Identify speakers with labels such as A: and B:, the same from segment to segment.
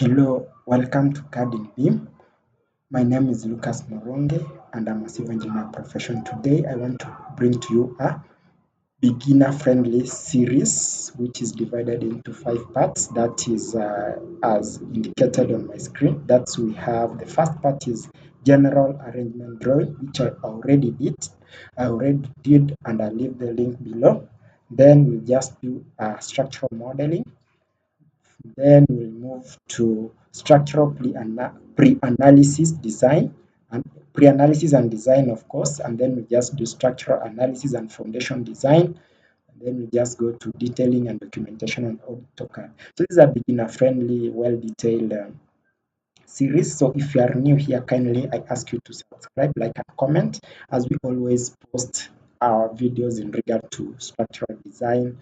A: Hello, welcome to CAD in Beam. My name is Lucas Moronge and I'm a civil engineer profession. Today I want to bring to you a beginner-friendly series which is divided into 5 parts. That is as indicated on my screen. That's we have the first part is general arrangement drawing, which I already did and I'll leave the link below. Then we just do structural modeling. Then we'll move to structural pre-analysis design and pre-analysis and design, of course, and then we just do structural analysis and foundation design. And then we just go to detailing and documentation on AutoCAD. So this is a beginner-friendly, well-detailed series. So if you are new here, kindly I ask you to subscribe, like, and comment, as we always post our videos in regard to structural design,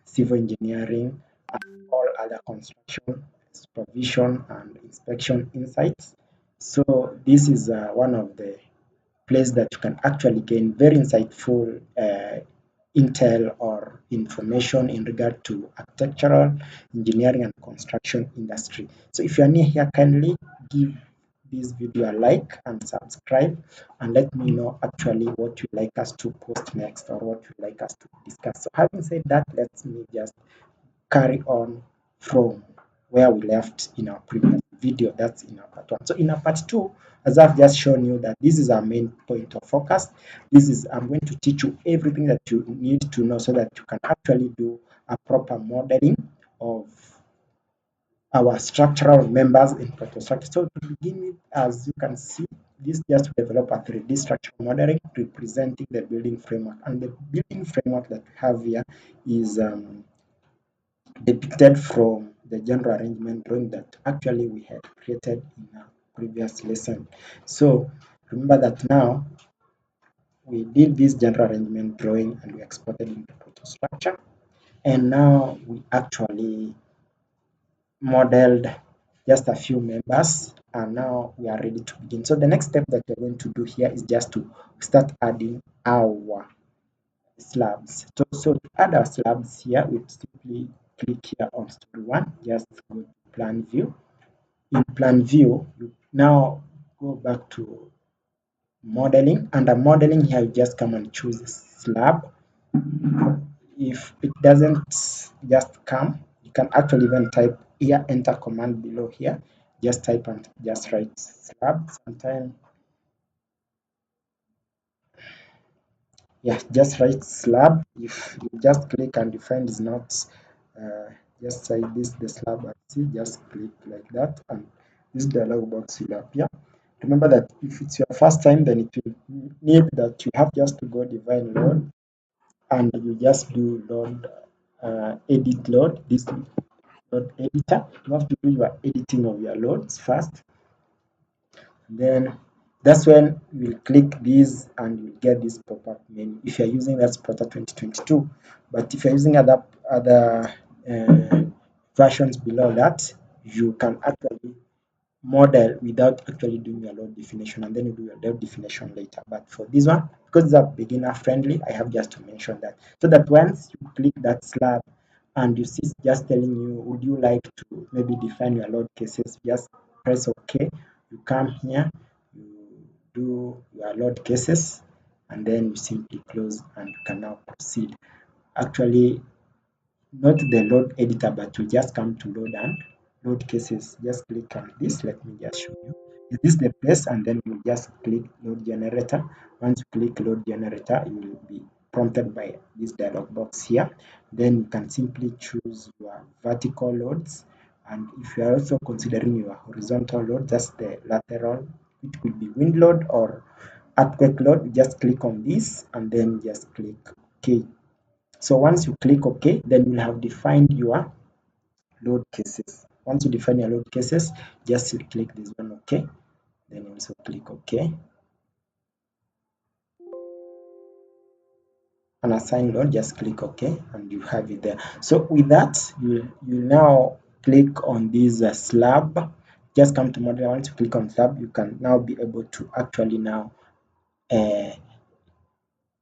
A: civil engineering, all other construction, supervision, and inspection insights. So this is one of the places that you can actually gain very insightful intel or information in regard to architectural, engineering, and construction industry. So if you are new here, kindly give this video a like and subscribe and let me know actually what you like us to post next or what you like us to discuss. So having said that, let me just carry on from where we left in our previous video. That's in our part 1. So in our part 2, as I've just shown you that this is our main point of focus. I'm going to teach you everything that you need to know so that you can actually do a proper modeling of our structural members in ProtaStructure. So to begin with, as you can see, this just develop a 3D structural modeling representing the building framework. And the building framework that we have here is depicted from the general arrangement drawing that actually we had created in a previous lesson. So remember that now we did this general arrangement drawing and we exported into ProtaStructure, and now we actually modeled just a few members, and now we are ready to begin. So the next step that we're going to do here is just to start adding our slabs. So to add our slabs here, we simply click here on story 1, just go to plan view. In plan view, you now go back to modeling. Under modeling here, you just come and choose slab. If it doesn't just come, you can actually even type here, enter command below here, just type and just write slab. Sometimes, yeah, just write slab. If you just click and you find is not just say this the slab and see, just click like that and this dialog box will appear. Remember that if it's your first time, then it will need that you have just to go define load and you just do load edit load, this load editor. You have to do your editing of your loads first. Then that's when you'll click this and you'll get this pop-up menu. If you're using that's Prota 2022, but if you're using other versions below that, you can actually model without actually doing your load definition, and then you do your load definition later. But for this one, because it's a beginner friendly, I have just to mention that, so that once you click that slab and you see it's just telling you would you like to maybe define your load cases, just press OK. You come here, you do your load cases, and then you simply close and you can now proceed. Actually, not the load editor, but you just come to load and load cases. Just click on this. Let me just show you. Is this the place? And then you just click load generator. Once you click load generator, you will be prompted by this dialog box here. Then you can simply choose your vertical loads. And if you are also considering your horizontal load, just the lateral, it could be wind load or earthquake load, just click on this and then just click OK. So once you click OK, then you'll have defined your load cases. Once you define your load cases, just click this one OK, then also click OK. On assign load, just click OK and you have it there. So with that, you now click on this slab. Just come to model. Once you click on slab, you can now be able to actually now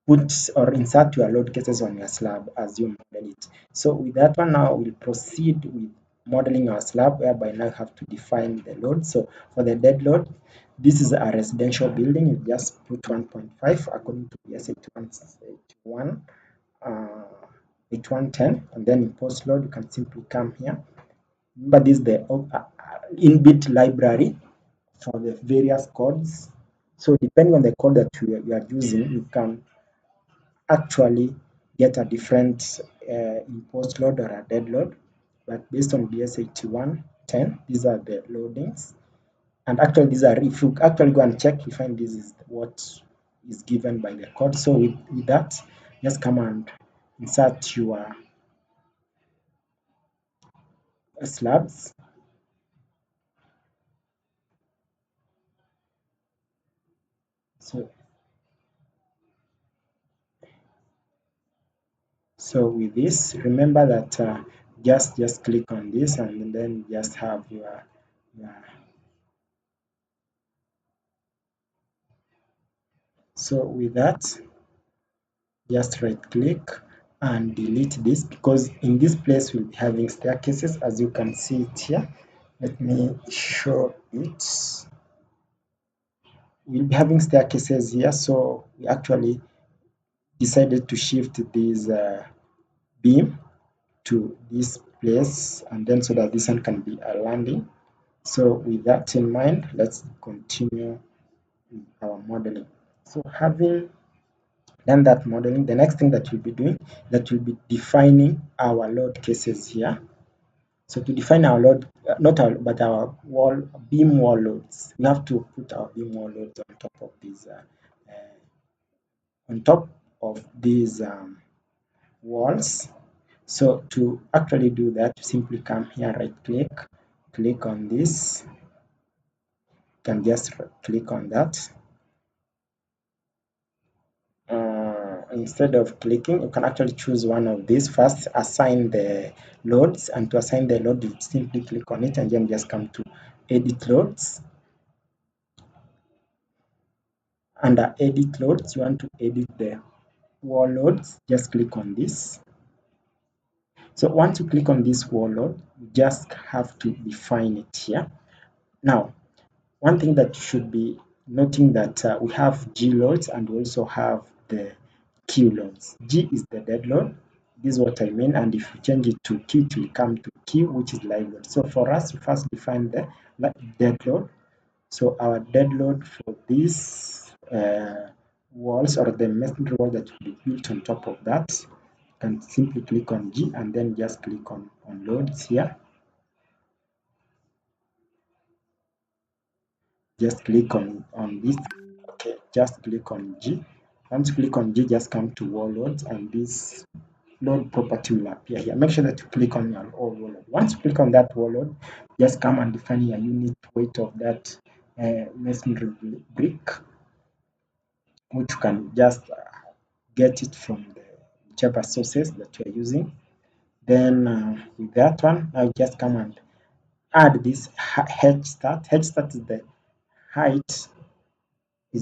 A: put or insert your load cases on your slab as you model it. So with that one, now we'll proceed with modeling our slab, whereby now you have to define the load. So for the dead load, this is a residential building. You just put 1.5 according to the S81 8110, and then in post load you can simply come here. Remember, this is the inbuilt library for the various codes. So depending on the code that you are using, you can actually get a different post load or a dead load. But based on BS8110, these are the loadings. And actually, these are, if you actually go and check, you find this is what is given by the code. So with that, just come and insert your slabs. So with this, remember that just click on this and then just have your so with that, just right click and delete this, because in this place we'll be having staircases, as you can see it here. Let me show it. We'll be having staircases here, so we actually decided to shift this beam to this place, and then so that this one can be a landing. So with that in mind, let's continue with our modeling. So having done that modeling, the next thing that you'll be doing, that you'll be defining our load cases here. So to define our load, not our, but our beam wall loads, we have to put our beam wall loads on top of these, walls. So to actually do that, you simply come here, right click on this, you can just click on that. Instead of clicking, you can actually choose one of these. First, assign the loads, and to assign the load, you simply click on it and then just come to edit loads. Under edit loads, you want to edit the wall loads, just click on this. So once you click on this wall load, you just have to define it here. Now, one thing that you should be noting that we have G loads and we also have the Q loads. G is the dead load. This is what I mean. And if you change it to Q, it will come to Q, which is live load. So for us, we first define the dead load. So our dead load for these walls, or the masonry wall that will be built on top of that, you can simply click on G and then just click on loads here. Just click on this. Okay, just click on G. Once you click on G, just come to wall loads, and this load property will appear here. Make sure that you click on your wall load. Once you click on that wall load, just come and define your unit weight of that masonry brick, which you can just get it from the whichever sources that you're using. Then with that one, now just come and add this hedge start. Hedge start is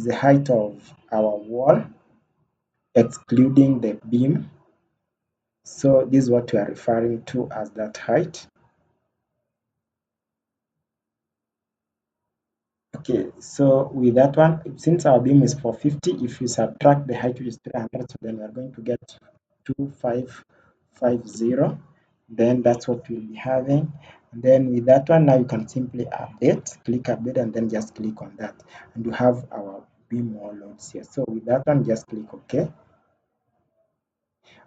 A: the height of our wall, excluding the beam. So this is what we are referring to as that height. Okay, so with that one, since our beam is 450, if you subtract the height, which is 300, so then we are going to get 2550. Then that's what we'll be having. And then with that one, now you can simply update, click update, and then just click on that. And you have our beam wall loads here. So with that one, just click OK.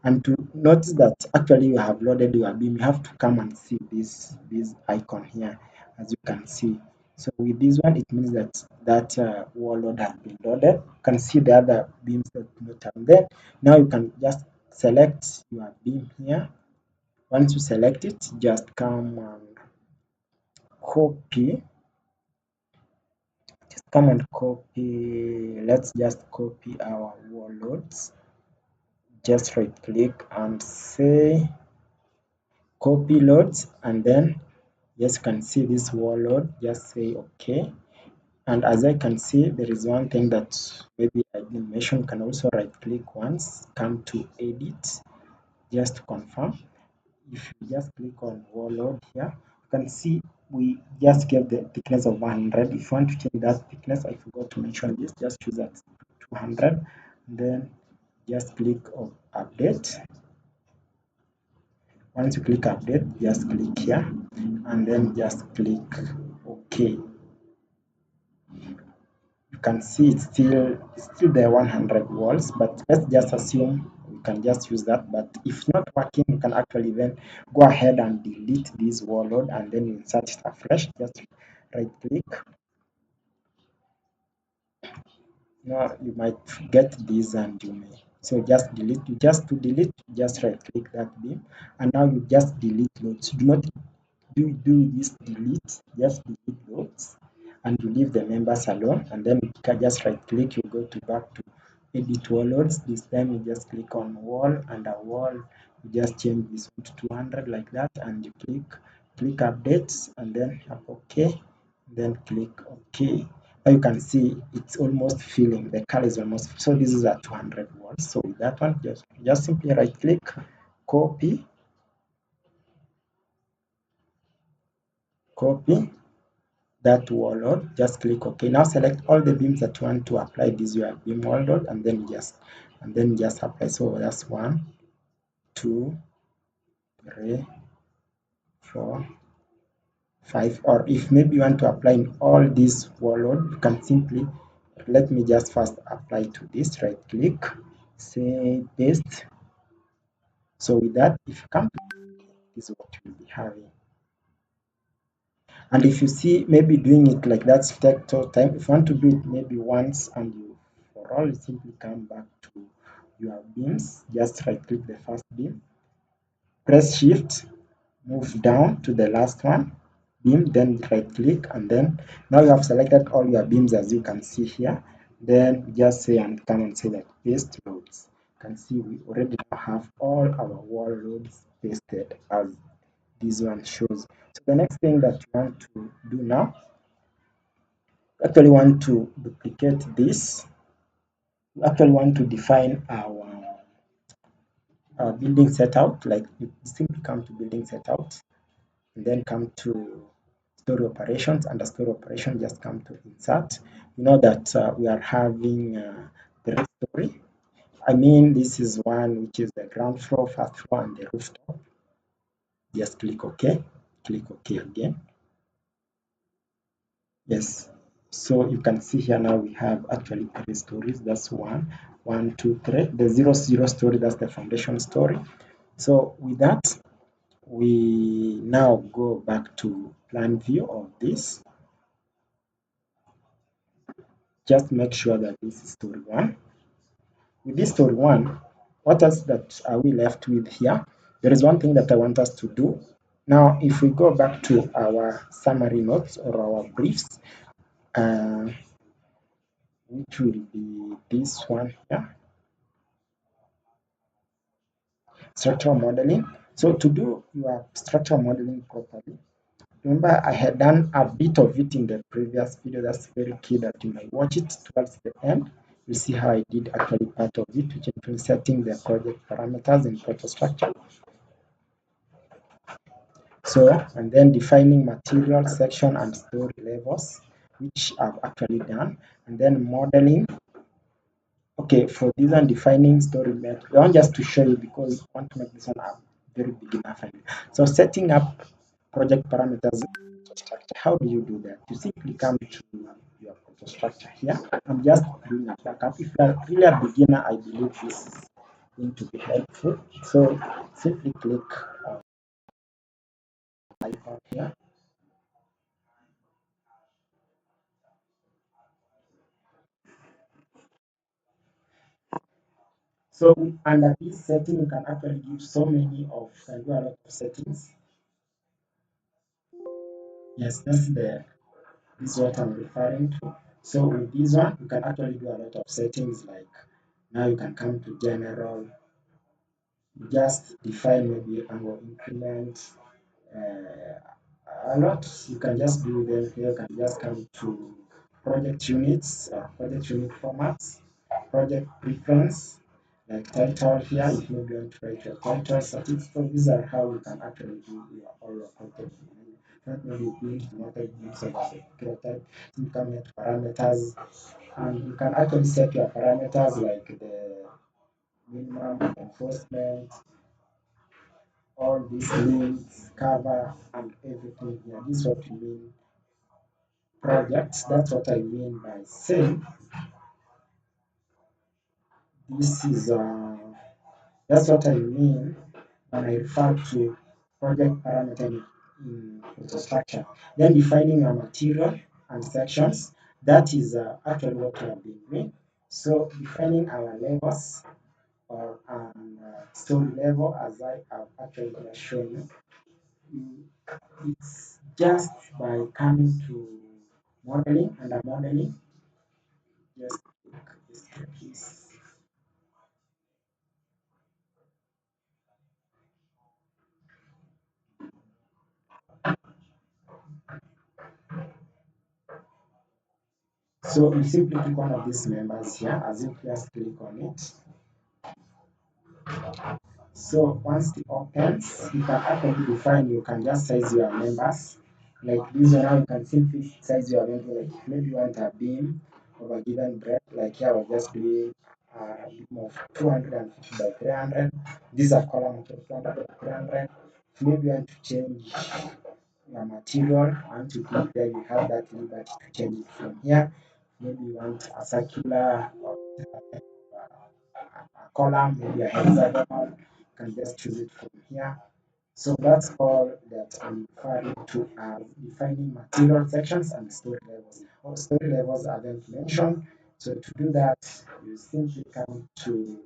A: And to notice that actually you have loaded your beam, you have to come and see this icon here, as you can see. So with this one, it means that wall load has been loaded. You can see the other beams that not have. Then now you can just select your beam here. Once you select it, just come and copy. Let's just copy our wall loads. Just right click and say copy loads, and then yes, you can see this wall load. Just say OK. And as I can see, there is one thing that maybe I didn't mention. You can also right click once, come to edit, just to confirm. if you just click on wall load here, you can see we just gave the thickness of 100. If you want to change that thickness, I forgot to mention this, just choose that 200, then just click on update. Once you click update, just click here and then just click OK. You can see it's still the 100 walls, but let's just assume we can just use that. But if not working, you can actually then go ahead and delete this wall load and then insert it afresh. Just right click. Now you might get this and you may, so just delete. Just to delete, just right click that beam, and now you just delete loads. Do not do this delete, just delete loads, and you leave the members alone. And then you can just right click, you go to back to edit wall loads. This time you just click on wall, and a wall you just change this one to 200 like that, and you click updates and then OK, then click OK. Now you can see it's almost filling, the color is almost, so this is a 200 walls. So with that one, just simply right click, copy that wall load, just click OK. Now select all the beams that you want to apply this your beam wall load, and then just apply. So that's 1, 2, 3, 4, 5. Or if maybe you want to apply in all this wall load, you can simply, let me just first apply to this, right click, say paste. So with that, if you come to this, is what you'll be having. And if you see maybe doing it like that take time, if you want to do it maybe once and you for all, you simply come back to your beams, just right click the first beam, press shift, move down to the last one beam, then right click, and then now you have selected all your beams as you can see here. Then just say and come and say that paste loads. You can see we already have all our wall loads pasted as this one shows. So the next thing that you want to do now, actually want to duplicate this. We actually want to define our building setout. Like you simply come to building setout and then come to story operations. Under story operation, just come to insert. You know that we are having the story. I mean, this is one which is the ground floor, first floor, and the rooftop. Just click OK. Click OK again. Yes. So you can see here now we have actually 3 stories. That's 1, 1, 2, 3. The 0, 0 story, that's the foundation story. So with that, we now go back to plan view of this. Just make sure that this is story 1. With this story 1, what else that are we left with here? There is one thing that I want us to do. Now, if we go back to our summary notes or our briefs, which will be this one here, structural modeling. So to do your structural modeling properly, remember I had done a bit of it in the previous video. That's very key that you might watch it towards the end. You'll see how I did actually part of it, which includes setting the project parameters in ProtaStructure. So, and then defining material, section, and story levels, which I've actually done, and then modeling. Okay, for this one, defining story method, I want just to show you because I want to make this one a very beginner friendly. So setting up project parameters structure, how do you do that? You simply come to your structure here. I'm just doing a backup. If you are really a beginner, I believe this is going to be helpful. So simply click on the icon here. So under this setting, you can actually give so many of, can do a lot of settings. Yes, that's this is what I'm referring to. So with this one, you can actually do a lot of settings. Like now you can come to general, just define maybe angle increment, a lot. You can just do them here. You can just come to project units, project unit formats, project preference, like title here, if maybe you want to write your title, statistics. So these are how you can actually do your all your content. Not maybe build method use of a created, you can make parameters, and you can actually set your parameters like the minimum enforcement, all these links, cover, and everything here. This is what you mean projects. That's what I mean by saying this is that's what I mean when I refer to project parameter in ProtaStructure. Then defining your material and sections. That is actually what we have been doing. So defining our levels or story level, as I have actually shown you. It's just by coming to modeling, under modeling, just click this. So you simply click one of these members here, as you just click on it. So once it opens, you can actually define, you can just size your members. Like this one now, you can simply size your member, like maybe you want a beam of a given breadth, like here I was just doing a beam of 250 by 300. These are column of 200 by 300. If maybe you want to change your material, and to click there, you have that liberty to change it from here. Maybe you want a circular or a column, maybe a hexagonal, you can just choose it from here. So that's all that I'm referring to as defining material sections and story levels. All story levels are then mentioned. So to do that, you simply come to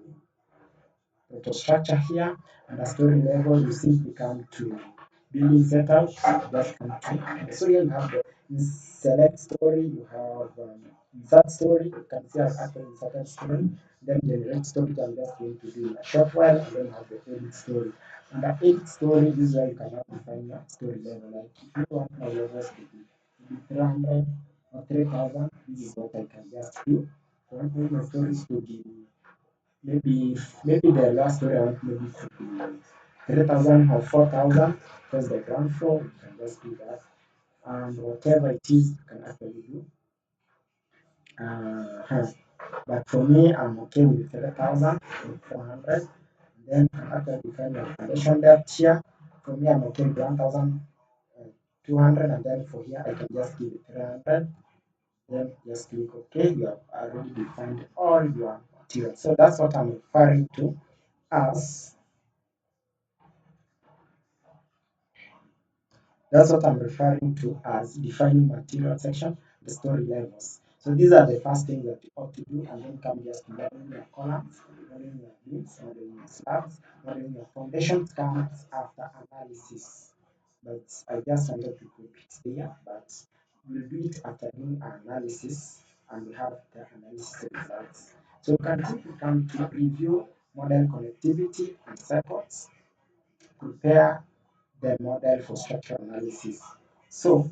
A: ProtaStructure here, and the story level, you simply come to building setup, just come to, so here you have the select story, you have insert story, you can see I've actually inserted story, then generate story, I'm just going to do in a short while, and then have the edit story. And the edit story, this is where you can now define your story level. Like if you want my levels to be 300 or 3000, this is what I can just do. I want my stories to be maybe the last story I want maybe to be 3,000 or 4,000. That's the ground floor. You can just do that. And whatever it is, you can actually do. But for me, I'm okay with 3,400. Then I actually define my foundation depth here. For me, I'm okay with 1,200. And then for here, I can just give it 300. Then just click OK. You have already defined all your material. So that's what I'm referring to as That's what I'm referring to as defining material section, the story levels. So these are the first things that you ought to do, and then come just modeling your columns, modeling your beams, modeling your slabs, modeling your foundations comes after analysis. But I just wanted to put it there, but we'll do it after doing our analysis, and we have the analysis results. So you can simply come to review model connectivity and circuits, prepare the model for structural analysis. So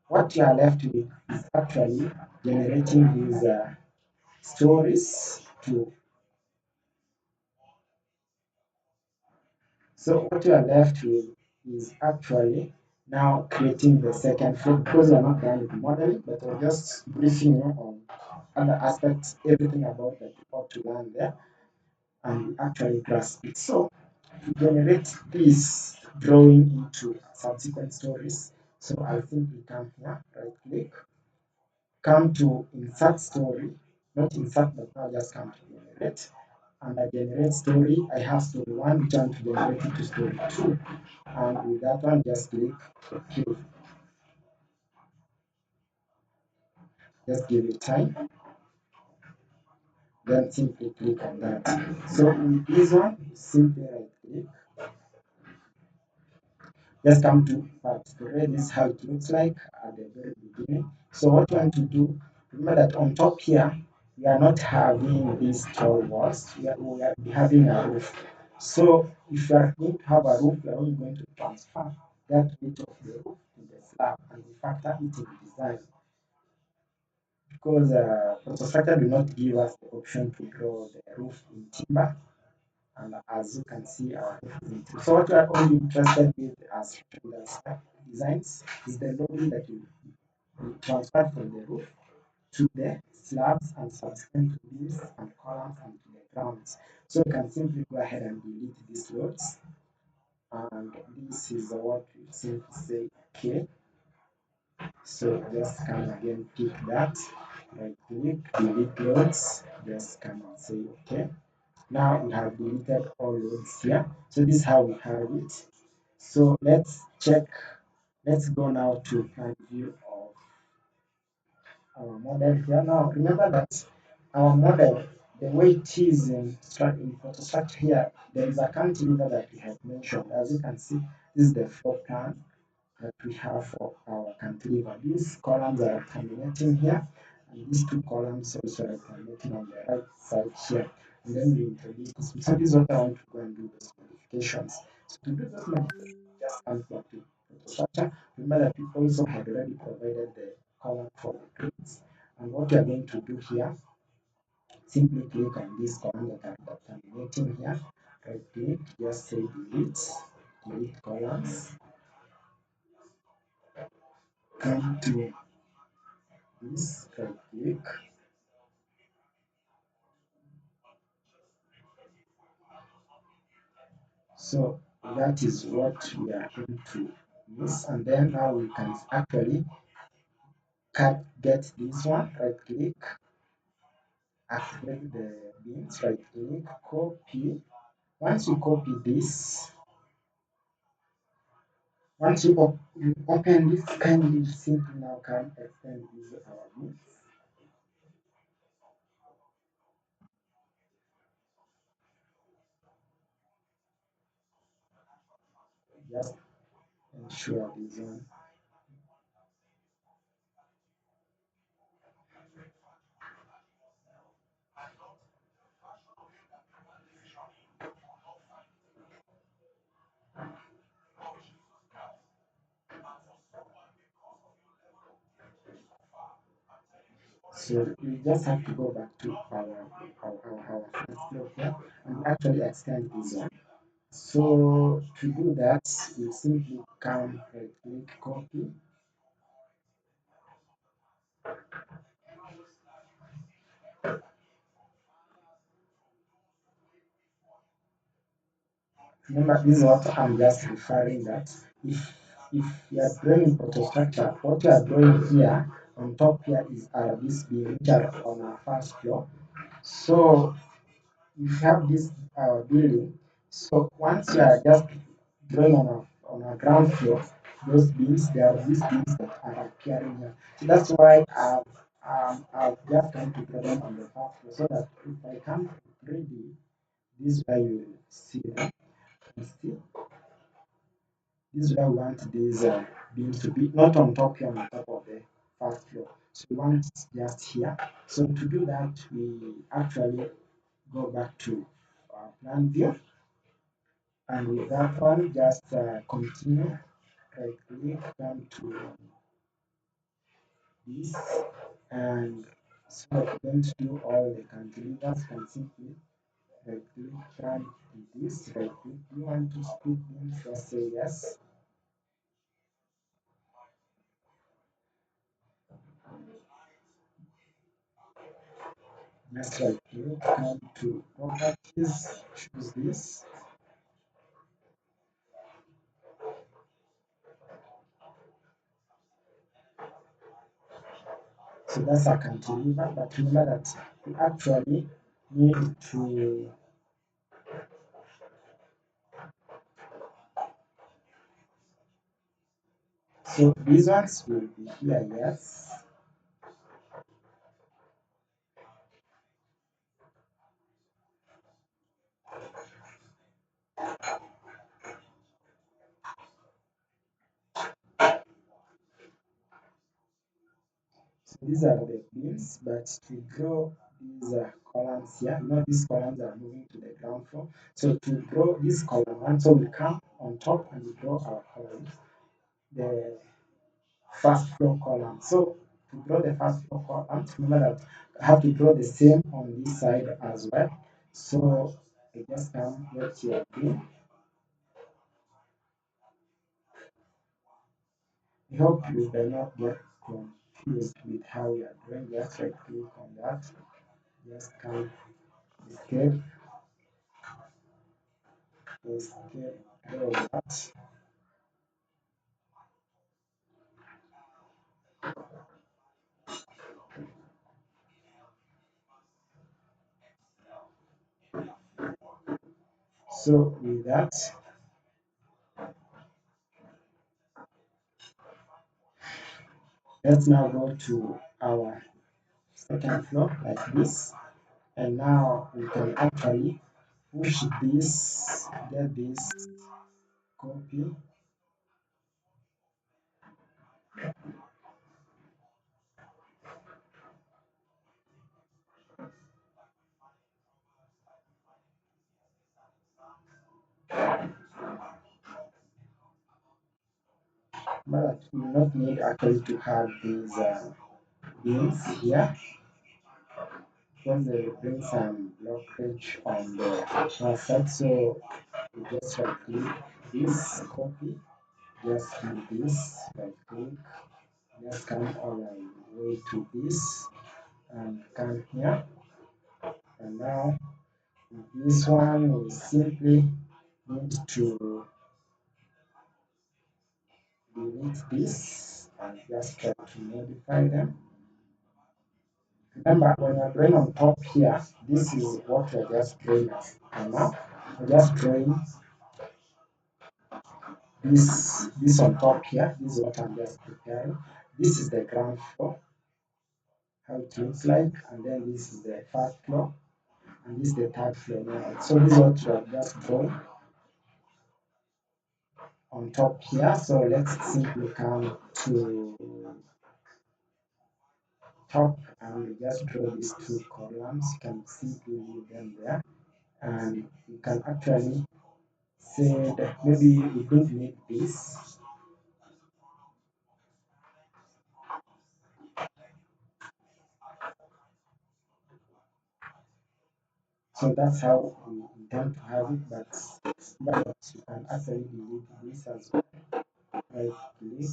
A: what you are left with is actually generating these stories to. So what you are left with is actually now creating the second floor, because we are not done with modeling, but we're just briefing you on other aspects, everything about that you ought to learn there, and you actually grasp it. So to generate this drawing into subsequent stories, so I simply come here, right click, come to insert story, not insert, but now just come to generate. And I generate story. I have story one, which I want to generate it to story two. And with that one, just click OK. Just give it time. Then simply click on that. So with this one, simply right click. Just come to part story. This is how it looks like at the very beginning. So what you want to do, remember that on top here, we are not having these tall walls. We are having a roof. So if you are going to have a roof, you are only going to transfer that weight of the roof to the slab, and we factor it in design. because ProtaStructure do not give us the option to draw the roof in timber. And as you can see, our roof is in timber. So what we are only interested with as designs is the loading that will be transferred from the roof to the slabs and subsequent to beams and columns and to the grounds. So you can simply go ahead and delete these loads. And this is what we simply say okay. So just come again, pick that, right click, delete loads, just come and say okay. Now we have deleted all loads here. So this is how we have it. So let's check, let's go now to plan view of our model here. Now remember that our model, the way it is in ProtaStructure here, there is a cantilever that we have mentioned. As you can see, this is the floor plan that we have for our cantilever. These columns are terminating here, and these two columns also are terminating on the right side here. And then we introduce this. So this is what I want to go and do those modifications. So to do those modifications, just come back to ProtaStructure. Remember that we also had already provided the column for the grids. And what we are going to do here, simply click on this column that are terminating here. Right click, just say delete columns. Come to this, right click. So that is what we are going to use, and then now we can actually get this one, right click, activate the beams, right click, copy. Once you copy this, once you open this, kindly simply now come extend these our beams. Just ensure this one. So we just have to go back to our first floor here and actually extend this one. So to do that, we simply come right click copy. Remember, this is what I'm just referring that if you are drawing structure, what you are drawing here on top here is these beams which are on our first floor. So you have this building. So once you are just drawing on a ground floor, those beams, there are these beams that are appearing here. So that's why I've just come to draw them on the first floor so that if I come to 3D, this is where you will see them. See, this is where we want these beams to be, not on top here, on top of the first floor. So we want it just here. So to do that, we actually go back to our plan view. And with that one, just continue, right click, come to this, and so that we don't do all the cantilevers, can simply right click, come to this, right click. Do you want to split them? Just say yes. Just right click, come to properties, choose this. So that's a cantilever, but remember that we actually need to. So these ones will be here, yes. So these are the beams, but to draw these columns here, these columns are moving to the ground floor. So to draw this column one, so we come on top and we draw our columns, the first floor column. So to draw the first four columns, remember that I have to draw the same on this side as well. So I just come what you are doing. I hope you do not get confused with how you are drawing. Just right click on that. Just come escape, escape, draw that. So with that, let's now go to our second floor like this. And now we can actually push this, get this copy. But we do not need actually to have these beams here because they will bring some blockage on the facade. So we just right click this copy, just do this, right click, just come all the way to this and come here. And now this one we simply need to delete this and just try to modify them. Remember, when you're drawing on top here, this is what you're just drawing as. And now we're just drawing this on top here. This is what I'm just preparing. This is the ground floor, how it looks like, and then this is the first floor, and this is the third floor now. So this is what you're just drawing on top here. So let's simply come to top and we just draw these two columns. You can simply leave them there, and you can actually say that maybe we don't need this. So that's how we intend to have it, but you can actually delete this as well. Right click.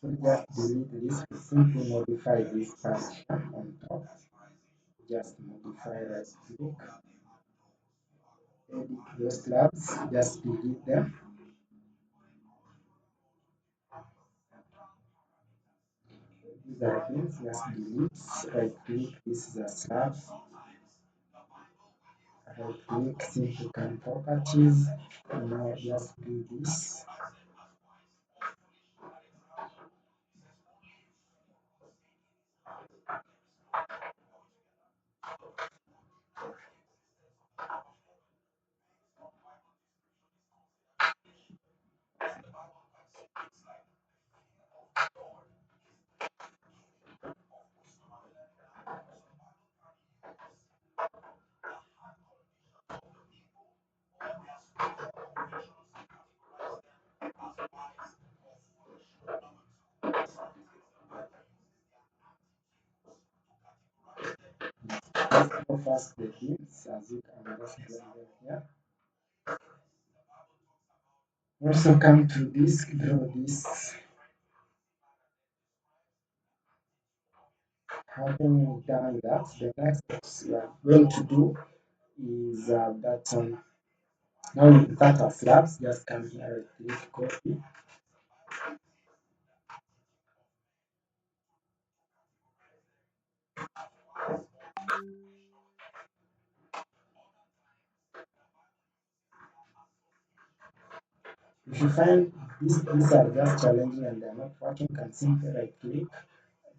A: So just delete this, simply modify this part on top. Just modify, right click, edit those slabs, just delete them. These are things, just delete, right click, this is a slab, right click, simply come properties, and now just do this. Let's go first the beams as you can just drawing them here. Also come to this, draw this. Having done that, the next steps we are going to do is that now we cut our slabs. Just come here, click copy. If you find these are just challenging and they're not working, you can simply right click,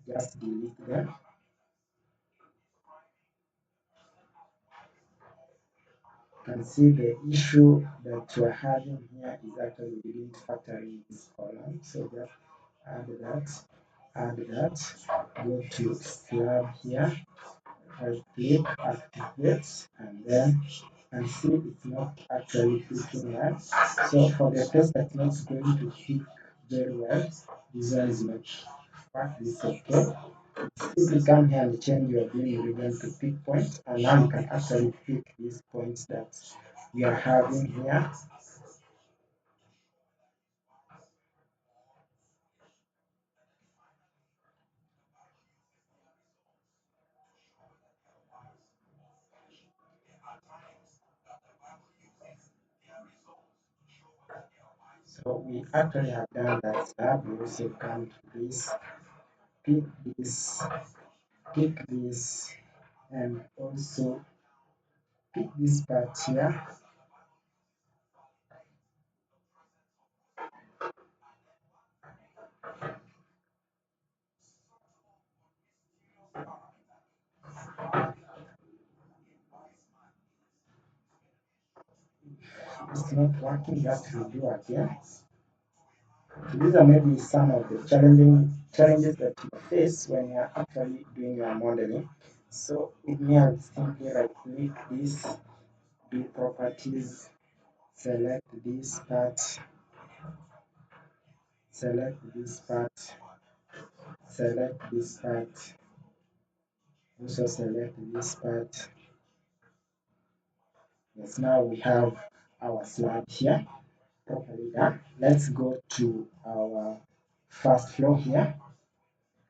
A: just delete them. You can see the issue that we're having here is actually we didn't factor in this column. So just add that, go to slab here, right click, activate, and then and see it's not actually fitting well. So for the place that's not going to fit very well, this one is not work, this is okay. Simply come here and change your beam region to pick point, and now you can actually pick these points that we are having here. So we actually have done that slab. We also come to this, pick this, pick this, and also pick this part here. It's not working, just redo again. So these are maybe some of the challenges that you face when you're actually doing your modeling. So with me, I'll simply right click this, do properties, select this part, select this part, select this part, also select this part. Yes, now we have our slab here properly done. Let's go to our first floor here.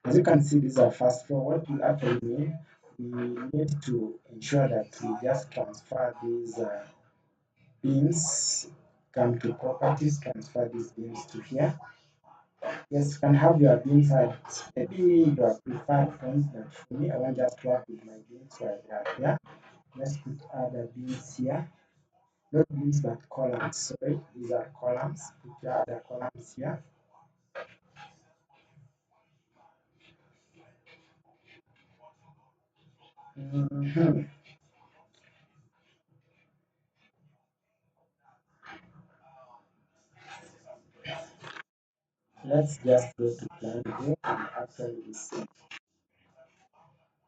A: As you can see, this is our first floor. What we actually need, we need to ensure that we just transfer these beams, come to properties, transfer these beams to here. Yes, you can have your beams at maybe your preferred points, but for me, I want just to work with my beams where they are here. Let's put other beams here. Not beams, but columns. Sorry, these are columns. Put your other columns here. Mhm. Let's just go to plan view and actually see.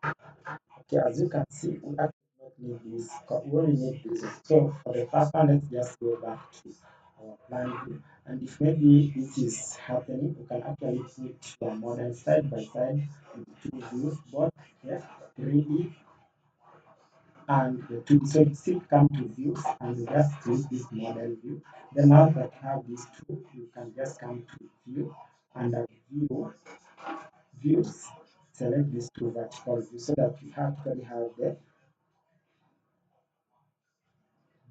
A: Okay, as you can see, we actually don't need this. We only need this. So for the first one, let's just go back to our plan view. And if maybe this is happening, we can actually put your model side by side with two views, both here, 3D and the 2D. So it still come to views and you just click this model view. Then now that you have these two, you can just come to view and views, select these two vertical views so that you actually have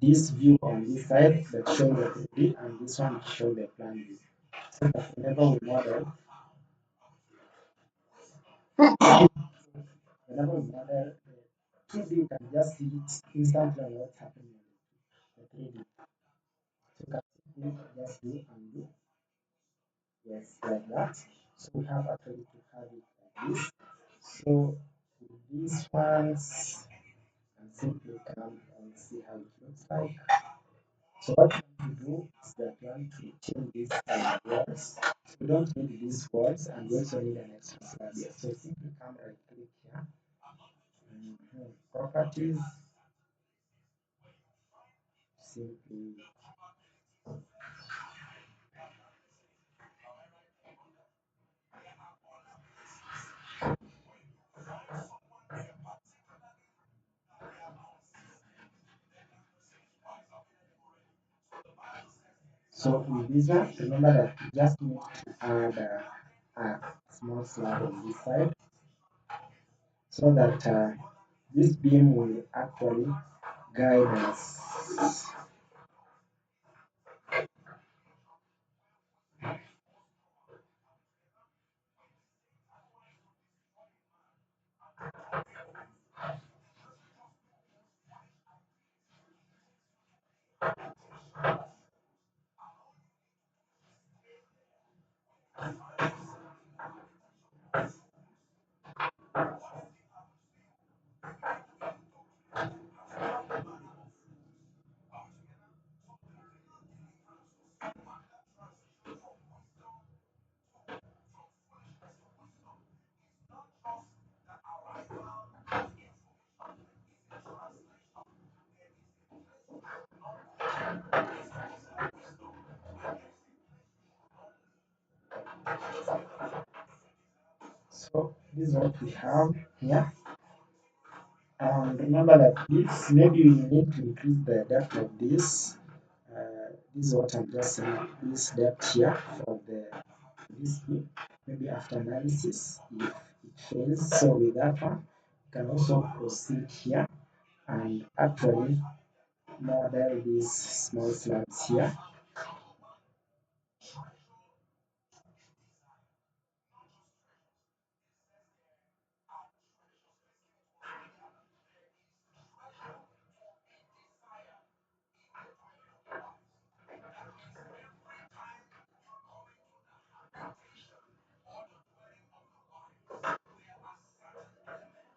A: this view on this side that show the 3D and this one show the plan view. So that whenever we model the 2D, you can just see it instantly on what's happening on the 3D. So you can simply just do undo, yes, like that. So we have actually to have it like this. So with these ones, and simply come and see how it looks like. So what you want to do is that you want to change these walls. So we don't need these walls and we also need an extra slab here. So simply come right click here. Properties, simply. So with this one, remember that you just need to add a small slab on this side. so that this beam will actually guide us. So this is what we have here. Remember that this, maybe you need to increase the depth of this. This is what I'm just saying, this depth here for this beam. Maybe after analysis, if it fails, so with that one, you can also proceed here and actually model these small slabs here.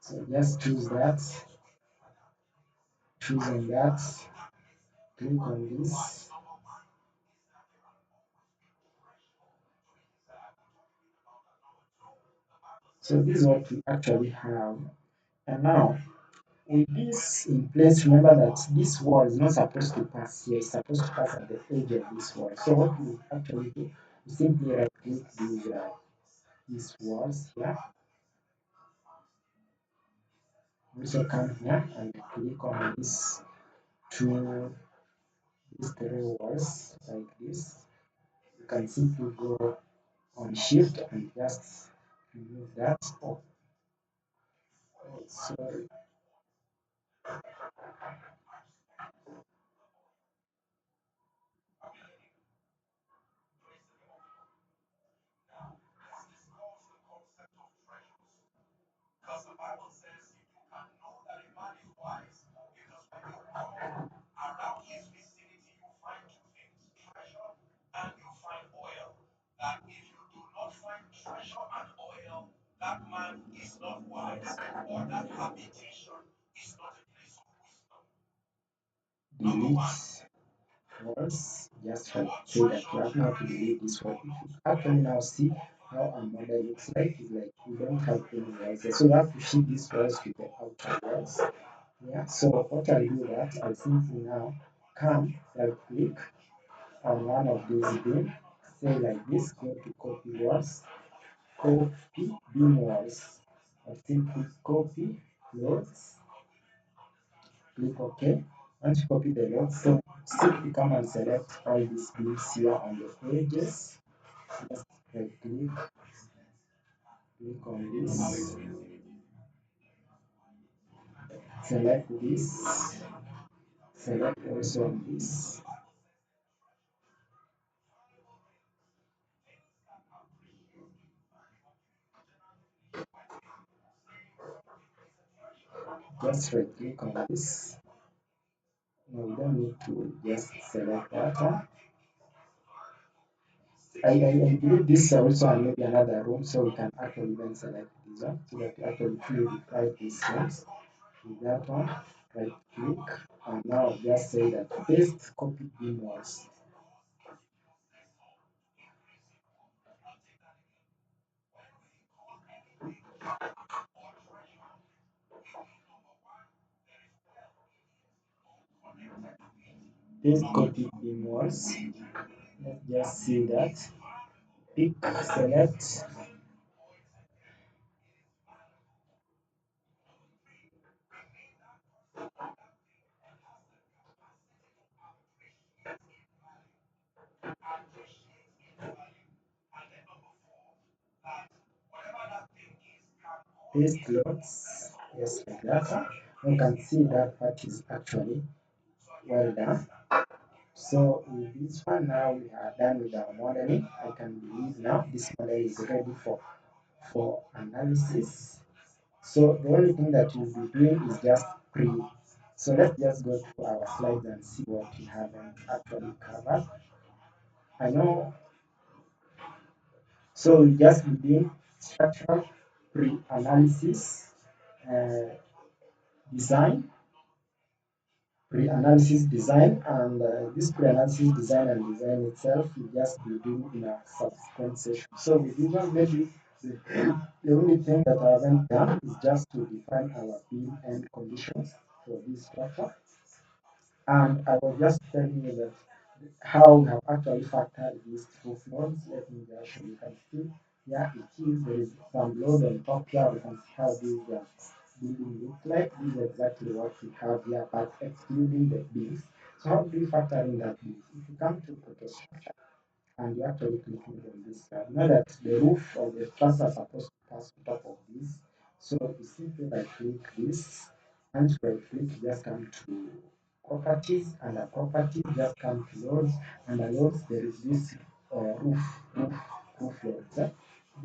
A: So just choose that, choose on that, click on this. So this is what we actually have. And now, with this in place, remember that this wall is not supposed to pass here, it's supposed to pass at the edge of this wall. So what we actually do, we simply right click these walls here. Also come here and click on these three walls like this. You can simply go on shift and just remove that. Oh, sorry. Delete walls. Just right say that you have now to delete this wall. If you actually now see how a model looks like, it's like we don't have any walls there. So we have to shift these walls to the outer walls. Yeah, so what I'll do that I'll simply now come right click on one of these beam, say like this, go to copy walls, copy beam walls. I'll simply copy loads, click OK. Once you copy the loads, so simply come and select all these beams here on the edges. Just right click, click on this, select this, select also this. Just right click on this. No, we don't need to just select that one. I believe this is also maybe another room, so we can actually then select this one so that we actually purify these ones. With that one, right click, and now just say that paste copy beam walls. Paste copy beam walls. Let's just see that. Pick, select. paste loads, yes, like that. You can see that part is actually well done. So with this one now we are done with our modeling. I can believe now this model is ready for analysis. So the only thing that you'll be doing is just pre. So let's just go to our slides and see what we haven't actually covered. I know. So we just be doing structural pre-analysis, uh, design, pre-analysis design, and this pre-analysis design and design itself we just be doing in a subsequent session. So with this one, maybe the only thing that I haven't done is just to define our beam end conditions for this structure. And I was just telling you that how we have actually factored these roof loads. Let me just show you. You can see, yeah, it is. There is some load on top here. We can see how this building looks like. This is exactly what we have here, but excluding the beams. So how do we factor in that beams? If you come to ProtaStructure and you actually clicking on this slab, you know that the roof or the truss are supposed to pass on top of this. So you simply right click this, and right click, you just come to properties, and the properties just come to loads, and the loads there is this roof loads.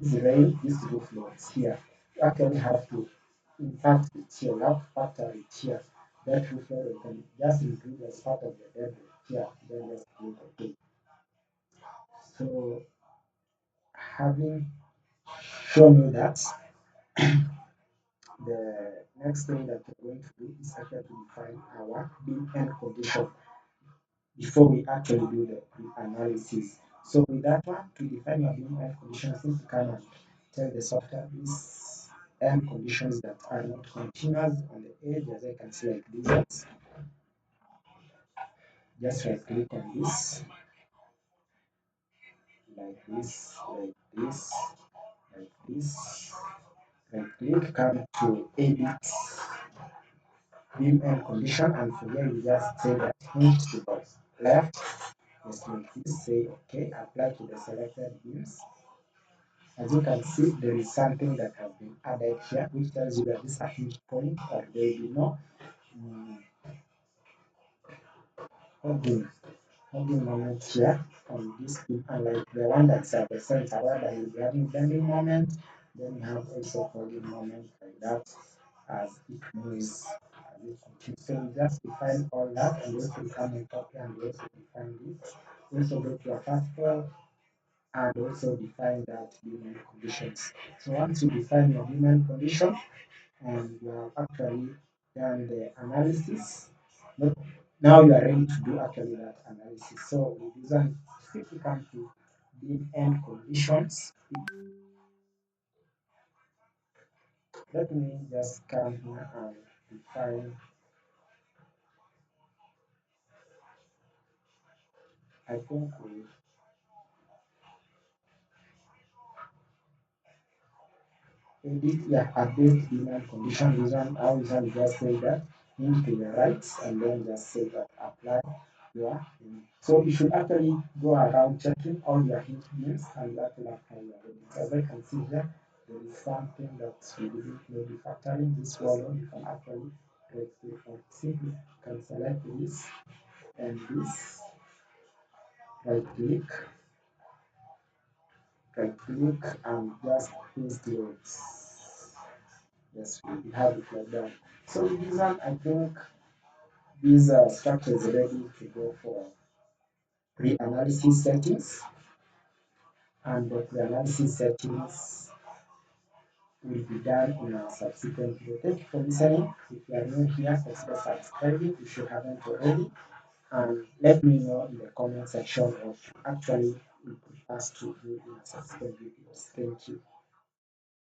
A: This rail, this roof loads here. You actually have to impact it here, you have to factor it here. That roof load you can just include as part of the dead here, then just click OK. So having shown you that, the next thing that we're going to do is actually to define our beam end condition before we actually do the pre-analysis. So with that one, to define your beam end condition, simply come and tell the software these end conditions that are not continuous on the edge, as I can see like this. Just right click on this, like this, like this, like this. Right click, come to edit beam end condition, and for here you just say that hinge to the left. Just like this, say OK, apply to the selected beams. As you can see, there is something that has been added here, which tells you that this is a hinge point, or there will be no holding, holding moment here on this beam, unlike the one that's at the center, where you'll be having bending moment, then you have also holding moment like that as it moves. As it continues. So you just define all that, and also come on top here and you also define this. Also go to your particle and also define that beam conditions. So once you define your beam condition and you have actually done the analysis, now you are ready to do actually that analysis. So with this one, simply come to beam end conditions. Let me just come here and define. I think we edit, yeah, update demand condition. This one, how usually just say that hinge to the right, and then just say that apply your hinge. So you should actually go around checking all your hinge beams and that will apply your ready. As I can see here, there is something that we didn't maybe factoring this wall on. You can actually right click on, simply can select this and this, right click, and just paste loads. Yes, we have it like that. So with this one, I think this structure is ready to go for pre-analysis settings, and the pre-analysis settings will be done in a subsequent video. Thank you for listening. If you are new here, consider subscribing if you haven't already, and let me know in the comment section what you actually would us to do in subsequent videos. Thank you.